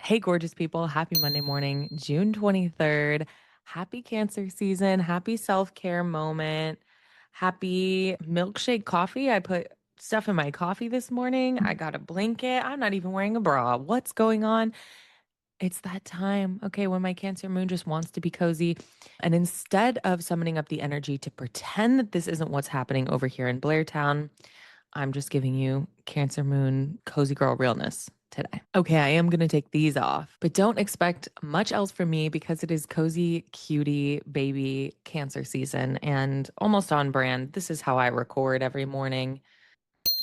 Hey, gorgeous people. Happy Monday morning, June 23rd. Happy Cancer season. Happy self care moment. Happy milkshake coffee. I put stuff in my coffee this morning. I got a blanket. I'm not even wearing a bra. What's going on? It's that time, okay, when my Cancer moon just wants to be cozy. And instead of summoning up the energy to pretend that this isn't what's happening over here in Blairtown, I'm just giving you Cancer moon cozy girl realness today. Okay, I am going to take these off, but don't expect much else from me because it is cozy, cutie, baby Cancer season and almost on brand. This is how I record every morning.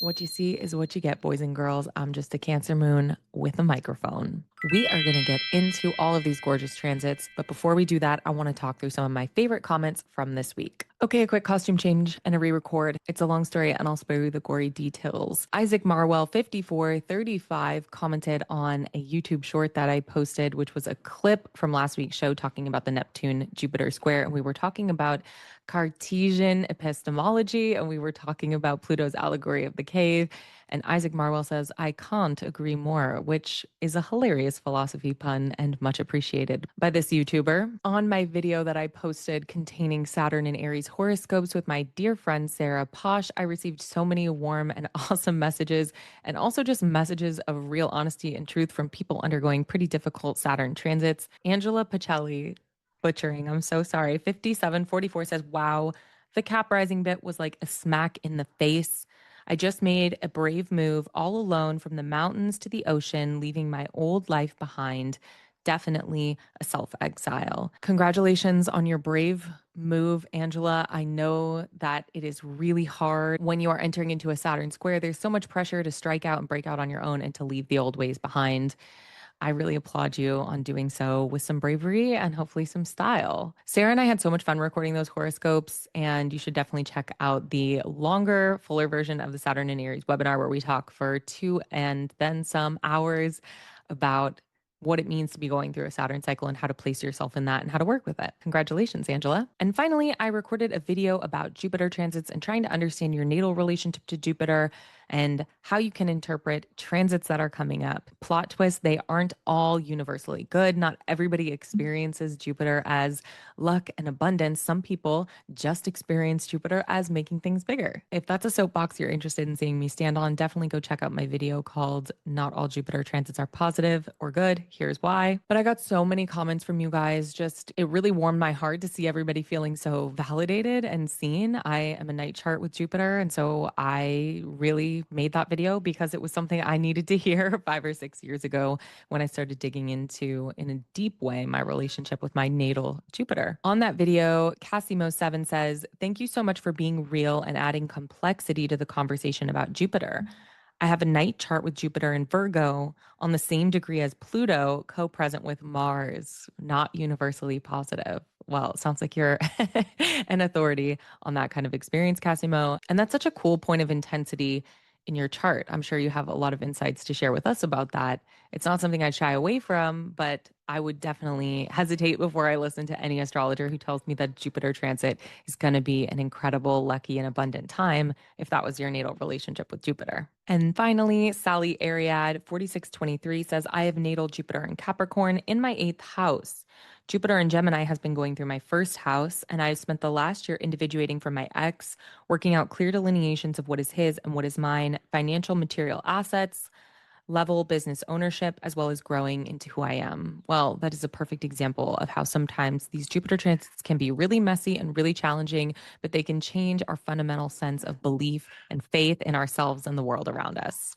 What you see is what you get, boys and girls. I'm just a Cancer moon with a microphone. We are going to get into all of these gorgeous transits, but before we do that, I want to talk through some of my favorite comments from this week. Okay, a quick costume change and a re-record. It's a long story and I'll spare you the gory details. Isaac Marwell 5435 commented on a YouTube short that I posted, which was a clip from last week's show talking about the Neptune Jupiter square. And we were talking about Cartesian epistemology and we were talking about Pluto's allegory of the cave. And Isaac Marwell says, I can't agree more, which is a hilarious philosophy pun and much appreciated by this YouTuber. On my video that I posted containing Saturn and Aries horoscopes with my dear friend Sarah Posh, I received so many warm and awesome messages and also just messages of real honesty and truth from people undergoing pretty difficult Saturn transits. Angela Pacelli, butchering, I'm so sorry, 5744 says, wow, the cap rising bit was like a smack in the face. I just made a brave move all alone from the mountains to the ocean, leaving my old life behind. Definitely a self exile. Congratulations on your brave move, Angela. I know that it is really hard when you are entering into a Saturn square. There's so much pressure to strike out and break out on your own and to leave the old ways behind. I really applaud you on doing so with some bravery and hopefully some style. Sarah and I had so much fun recording those horoscopes, and you should definitely check out the longer, fuller version of the Saturn and Aries webinar where we talk for 2 and then some hours about what it means to be going through a Saturn cycle and how to place yourself in that and how to work with it. Congratulations, Angela. And finally, I recorded a video about Jupiter transits and trying to understand your natal relationship to Jupiter and how you can interpret transits that are coming up. Plot twist, they aren't all universally good. Not everybody experiences Jupiter as luck and abundance. Some people just experience Jupiter as making things bigger. If that's a soapbox you're interested in seeing me stand on, definitely go check out my video called Not All Jupiter Transits Are Positive or Good. Here's why. But I got so many comments from you guys. Just, it really warmed my heart to see everybody feeling so validated and seen. I am a night chart with Jupiter. And so I really made that video because it was something I needed to hear 5 or 6 years ago when I started digging into, in a deep way, my relationship with my natal Jupiter. On that video, Cassimo7 says, thank you so much for being real and adding complexity to the conversation about Jupiter. I have a night chart with Jupiter in Virgo on the same degree as Pluto, co-present with Mars, not universally positive. Well, it sounds like you're an authority on that kind of experience, Cassimo. And that's such a cool point of intensity in your chart. I'm sure you have a lot of insights to share with us about that. It's not something I'd shy away from, but I would definitely hesitate before I listen to any astrologer who tells me that Jupiter transit is going to be an incredible, lucky, and abundant time if that was your natal relationship with Jupiter. And finally, Sally Ariad 4623 says, I have natal Jupiter in Capricorn in my eighth house. Jupiter in Gemini has been going through my first house, and I've spent the last year individuating from my ex, working out clear delineations of what is his and what is mine, financial material assets, level business ownership, as well as growing into who I am. Well, that is a perfect example of how sometimes these Jupiter transits can be really messy and really challenging, but they can change our fundamental sense of belief and faith in ourselves and the world around us.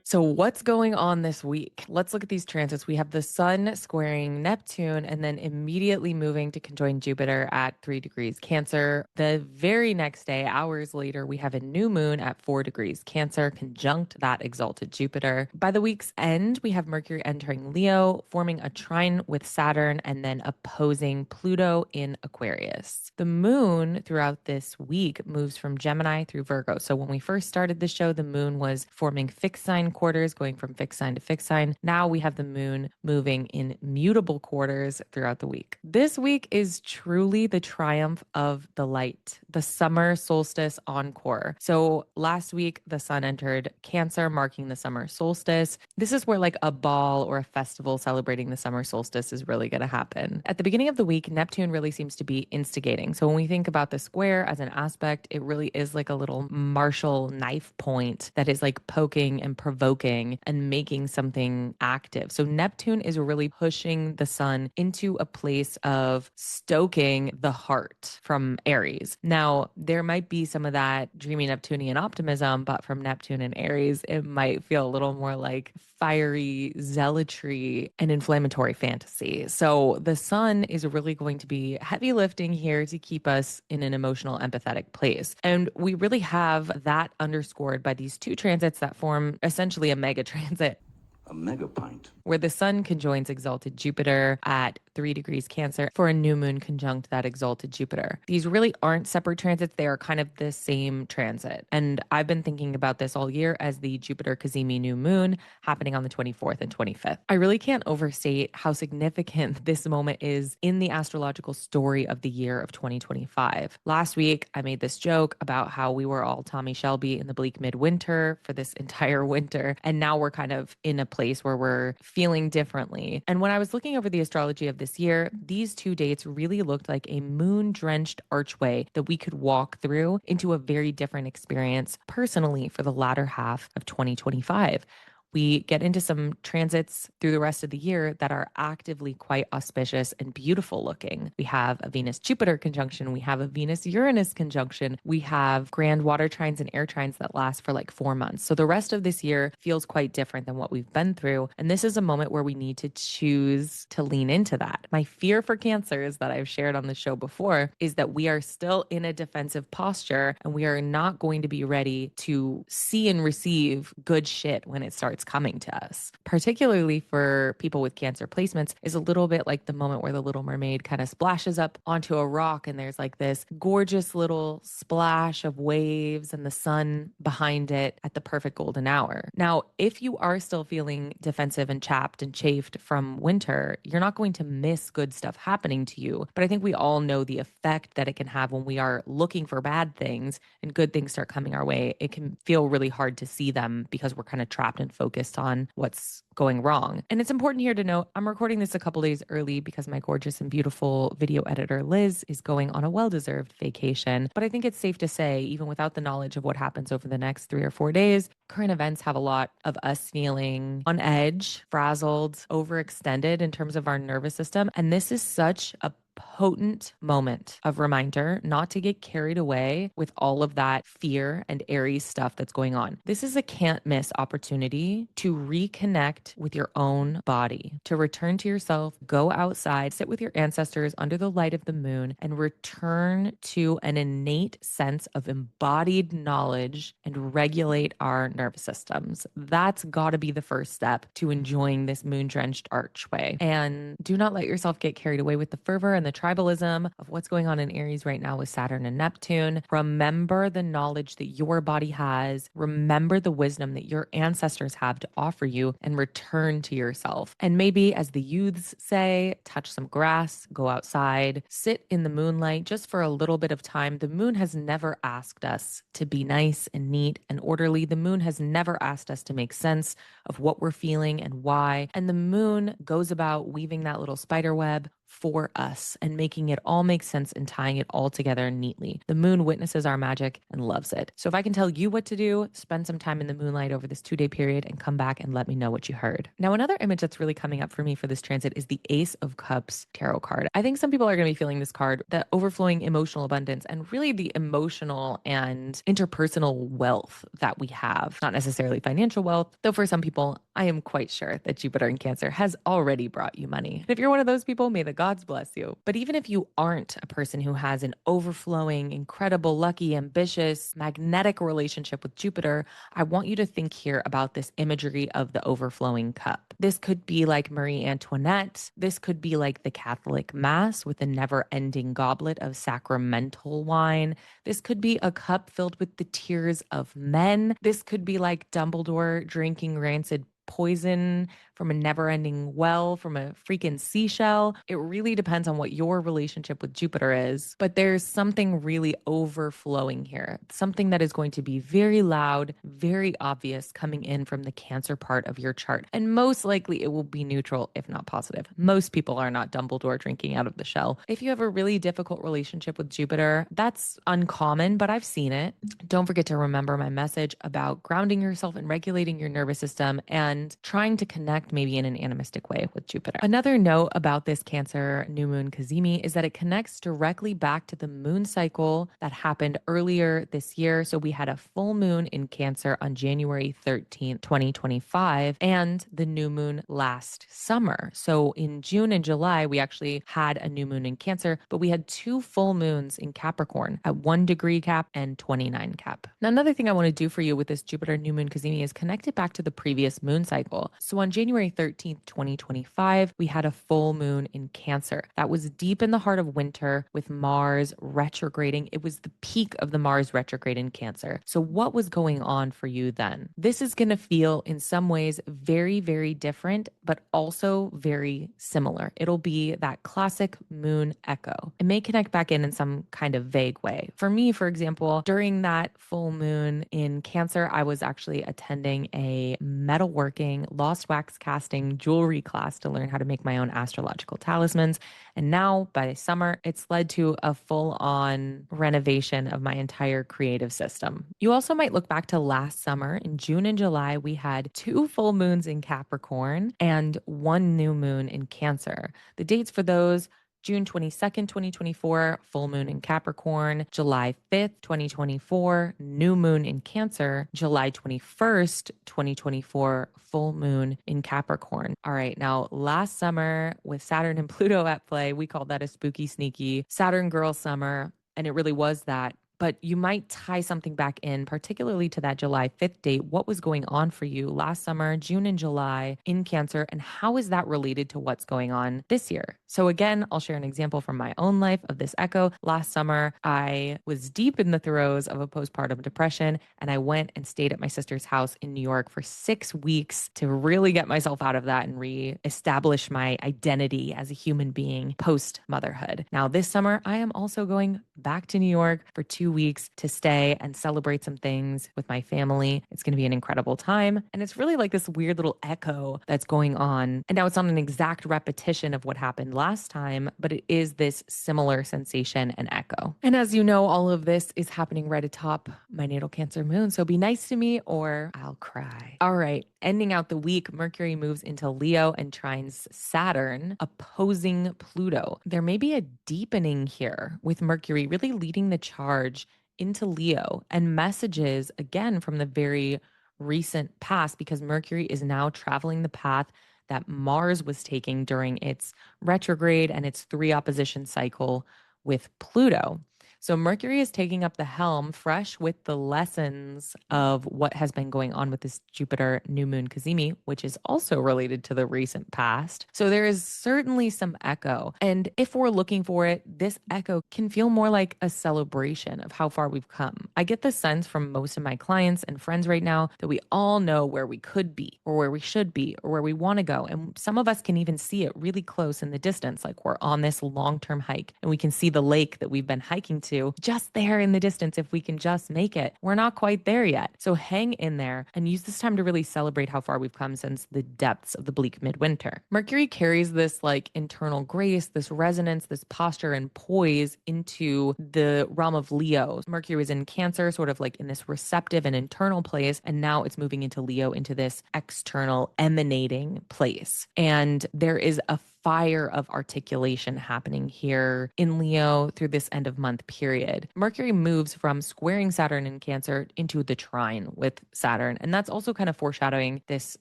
So, what's going on this week? Let's look at these transits. We have the sun squaring Neptune and then immediately moving to conjoin Jupiter at 3 degrees Cancer. The very next day, hours later, we have a new moon at 4 degrees Cancer, conjunct that exalted Jupiter. By the week's end, we have Mercury entering Leo, forming a trine with Saturn, and then opposing Pluto in Aquarius. The moon throughout this week moves from Gemini through Virgo. So, when we first started the show, the moon was forming fixed sign quarters, going from fixed sign to fixed sign. Now we have the moon moving in mutable quarters throughout the week. This week is truly the triumph of the light, the summer solstice encore. So last week, the sun entered Cancer, marking the summer solstice. This is where like a ball or a festival celebrating the summer solstice is really going to happen. At the beginning of the week, Neptune really seems to be instigating. So when we think about the square as an aspect, it really is like a little martial knife point that is like poking and provoking and making something active. So Neptune is really pushing the sun into a place of stoking the heart from Aries. Now, there might be some of that dreamy Neptunian optimism, but from Neptune and Aries, it might feel a little more like fiery zealotry and inflammatory fantasy. So the sun is really going to be heavy lifting here to keep us in an emotional, empathetic place. And we really have that underscored by these two transits that form essentially a mega transit. A megapint. Where the sun conjoins exalted Jupiter at 3 degrees Cancer for a new moon conjunct that exalted Jupiter. These really aren't separate transits. They are kind of the same transit. And I've been thinking about this all year as the Jupiter cazimi new moon happening on the 24th and 25th. I really can't overstate how significant this moment is in the astrological story of the year of 2025. Last week, I made this joke about how we were all Tommy Shelby in the bleak midwinter for this entire winter. And now we're kind of in a place where we're feeling differently. And when I was looking over the astrology of this year, these two dates really looked like a moon-drenched archway that we could walk through into a very different experience personally for the latter half of 2025. We get into some transits through the rest of the year that are actively quite auspicious and beautiful looking. We have a Venus-Jupiter conjunction. We have a Venus-Uranus conjunction. We have grand water trines and air trines that last for like 4 months. So the rest of this year feels quite different than what we've been through. And this is a moment where we need to choose to lean into that. My fear for Cancers that I've shared on the show before is that we are still in a defensive posture and we are not going to be ready to see and receive good shit when it starts coming to us. Particularly for people with Cancer placements is a little bit like the moment where the Little Mermaid kind of splashes up onto a rock and there's like this gorgeous little splash of waves and the sun behind it at the perfect golden hour. Now, if you are still feeling defensive and chapped and chafed from winter, you're not going to miss good stuff happening to you. But I think we all know the effect that it can have when we are looking for bad things and good things start coming our way. It can feel really hard to see them because we're kind of trapped and focused on what's going wrong. And it's important here to note, I'm recording this a couple days early because my gorgeous and beautiful video editor, Liz, is going on a well-deserved vacation. But I think it's safe to say, even without the knowledge of what happens over the next 3 or 4 days, current events have a lot of us feeling on edge, frazzled, overextended in terms of our nervous system. And this is such a potent moment of reminder not to get carried away with all of that fear and Aries stuff that's going on. This is a can't miss opportunity to reconnect with your own body, to return to yourself, go outside, sit with your ancestors under the light of the moon, and return to an innate sense of embodied knowledge and regulate our nervous systems. That's got to be the first step to enjoying this moon-drenched archway. And do not let yourself get carried away with the fervor and the tribalism of what's going on in Aries right now with Saturn and Neptune. Remember the knowledge that your body has. Remember the wisdom that your ancestors have to offer you and return to yourself. And maybe, as the youths say, touch some grass, go outside, sit in the moonlight just for a little bit of time. The moon has never asked us to be nice and neat and orderly. The moon has never asked us to make sense of what we're feeling and why. And the moon goes about weaving that little spider web for us and making it all make sense and tying it all together neatly. The moon witnesses our magic and loves it. So if I can tell you what to do, spend some time in the moonlight over this 2-day period and come back and let me know what you heard. Now, another image that's really coming up for me for this transit is the Ace of Cups tarot card. I think some people are going to be feeling this card, the overflowing emotional abundance and really the emotional and interpersonal wealth that we have. Not necessarily financial wealth, though for some people, I am quite sure that Jupiter in Cancer has already brought you money. And if you're one of those people, may the gods bless you. But even if you aren't a person who has an overflowing, incredible, lucky, ambitious, magnetic relationship with Jupiter, I want you to think here about this imagery of the overflowing cup. This could be like Marie Antoinette. This could be like the Catholic Mass with a never ending goblet of sacramental wine. This could be a cup filled with the tears of men. This could be like Dumbledore drinking rancid poison from a never ending well from a freaking seashell. It really depends on what your relationship with Jupiter is. But there's something really overflowing here, something that is going to be very loud, very obvious coming in from the Cancer part of your chart. And most likely it will be neutral, if not positive. Most people are not Dumbledore drinking out of the shell. If you have a really difficult relationship with Jupiter, that's uncommon, but I've seen it. Don't forget to remember my message about grounding yourself and regulating your nervous system and trying to connect maybe in an animistic way with Jupiter. Another note about this Cancer new moon cazimi is that it connects directly back to the moon cycle that happened earlier this year. So we had a full moon in Cancer on January 13th, 2025, and the new moon last summer. So in June and July, we actually had a new moon in Cancer, but we had two full moons in Capricorn at 1 degree cap and 29 cap. Now, another thing I want to do for you with this Jupiter new moon cazimi is connect it back to the previous moon cycle. So on January 13th, 2025, we had a full moon in Cancer. That was deep in the heart of winter with Mars retrograding. It was the peak of the Mars retrograde in Cancer. So what was going on for you then? This is going to feel in some ways very, very different, but also very similar. It'll be that classic moon echo. It may connect back in some kind of vague way. For me, for example, during that full moon in Cancer, I was actually attending a metalworking, lost wax casting jewelry class to learn how to make my own astrological talismans. And now by summer, it's led to a full on renovation of my entire creative system. You also might look back to last summer. In June and July, we had two full moons in Capricorn and one new moon in Cancer. The dates for those: June 22nd, 2024, full moon in Capricorn. July 5th, 2024, new moon in Cancer. July 21st, 2024, full moon in Capricorn. All right, now last summer with Saturn and Pluto at play, we called that a spooky, sneaky Saturn girl summer. And it really was that. But you might tie something back in, particularly to that July 5th date. What was going on for you last summer, June and July in Cancer, and how is that related to what's going on this year? So again, I'll share an example from my own life of this echo. Last summer, I was deep in the throes of a postpartum depression, and I went and stayed at my sister's house in New York for 6 weeks to really get myself out of that and reestablish my identity as a human being post-motherhood. Now, this summer, I am also going back to New York for 2 weeks to stay and celebrate some things with my family. It's going to be an incredible time. And it's really like this weird little echo that's going on. And now it's not an exact repetition of what happened last time, but it is this similar sensation and echo. And as you know, all of this is happening right atop my natal Cancer moon. So be nice to me or I'll cry. All right. Ending out the week, Mercury moves into Leo and trines Saturn, opposing Pluto. There may be a deepening here with Mercury really leading the charge into Leo and messages again from the very recent past, because Mercury is now traveling the path that Mars was taking during its retrograde and its 3 opposition cycle with Pluto. So Mercury is taking up the helm fresh with the lessons of what has been going on with this Jupiter new moon cazimi, which is also related to the recent past. So there is certainly some echo. And if we're looking for it, this echo can feel more like a celebration of how far we've come. I get the sense from most of my clients and friends right now that we all know where we could be or where we should be or where we want to go. And some of us can even see it really close in the distance, like we're on this long-term hike and we can see the lake that we've been hiking to just there in the distance if we can just make it. We're not quite there yet. So hang in there and use this time to really celebrate how far we've come since the depths of the bleak midwinter. Mercury carries this like internal grace, this resonance, this posture and poise into the realm of Leo. Mercury was in Cancer, sort of like in this receptive and internal place, and now it's moving into Leo, into this external emanating place. And there is a fire of articulation happening here in Leo through this end of month period. Mercury moves from squaring Saturn in Cancer into the trine with Saturn. And that's also kind of foreshadowing this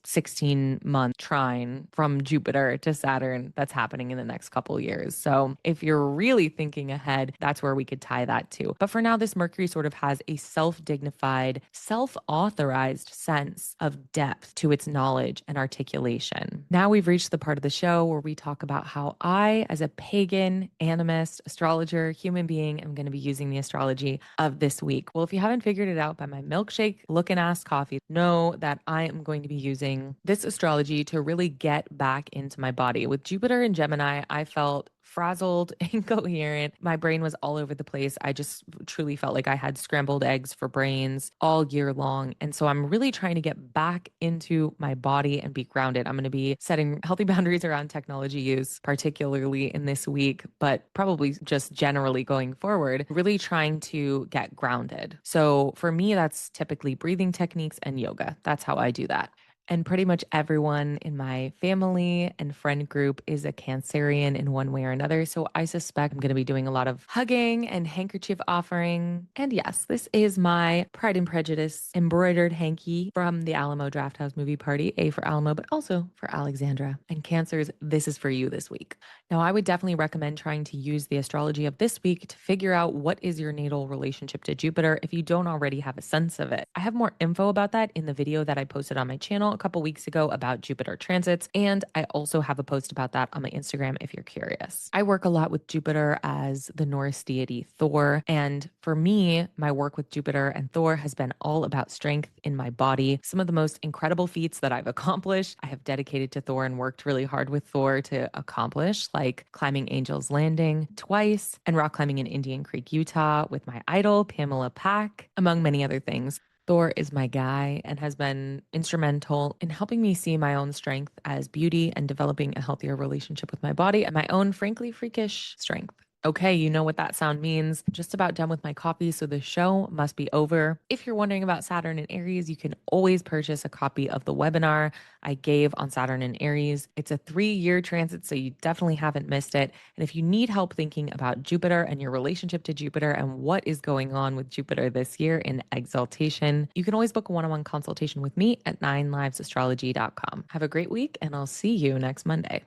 16-month trine from Jupiter to Saturn that's happening in the next couple years. So if you're really thinking ahead, that's where we could tie that to. But for now, this Mercury sort of has a self-dignified, self-authorized sense of depth to its knowledge and articulation. Now we've reached the part of the show where we talk about how I, as a pagan, animist, astrologer, human being, am going to be using the astrology of this week. Well, if you haven't figured it out by my milkshake looking ass coffee, know that I am going to be using this astrology to really get back into my body. With Jupiter in Gemini, I felt frazzled, incoherent. My brain was all over the place. I just truly felt like I had scrambled eggs for brains all year long. And so I'm really trying to get back into my body and be grounded. I'm going to be setting healthy boundaries around technology use, particularly in this week, but probably just generally going forward, really trying to get grounded. So for me, that's typically breathing techniques and yoga. That's how I do that. And pretty much everyone in my family and friend group is a Cancerian in one way or another. So I suspect I'm going to be doing a lot of hugging and handkerchief offering. And yes, this is my Pride and Prejudice embroidered hanky from the Alamo Drafthouse movie party, A for Alamo, but also for Alexandra. And Cancers, this is for you this week. Now, I would definitely recommend trying to use the astrology of this week to figure out what is your natal relationship to Jupiter if you don't already have a sense of it. I have more info about that in the video that I posted on my channel a couple weeks ago about Jupiter transits, and I also have a post about that on my Instagram if you're curious. I work a lot with Jupiter as the Norse deity Thor, and for me, my work with Jupiter and Thor has been all about strength in my body. Some of the most incredible feats that I've accomplished, I have dedicated to Thor and worked really hard with Thor to accomplish, like climbing Angel's Landing twice and rock climbing in Indian Creek, Utah with my idol, Pamela Pack, among many other things. Thor is my guy and has been instrumental in helping me see my own strength as beauty and developing a healthier relationship with my body and my own frankly freakish strength. Okay, you know what that sound means. Just about done with my coffee, so the show must be over. If you're wondering about Saturn and Aries, you can always purchase a copy of the webinar I gave on Saturn and Aries. It's a 3-year transit, so you definitely haven't missed it. And if you need help thinking about Jupiter and your relationship to Jupiter and what is going on with Jupiter this year in exaltation, you can always book a one-on-one consultation with me at 9livesastrology.com. Have a great week, and I'll see you next Monday.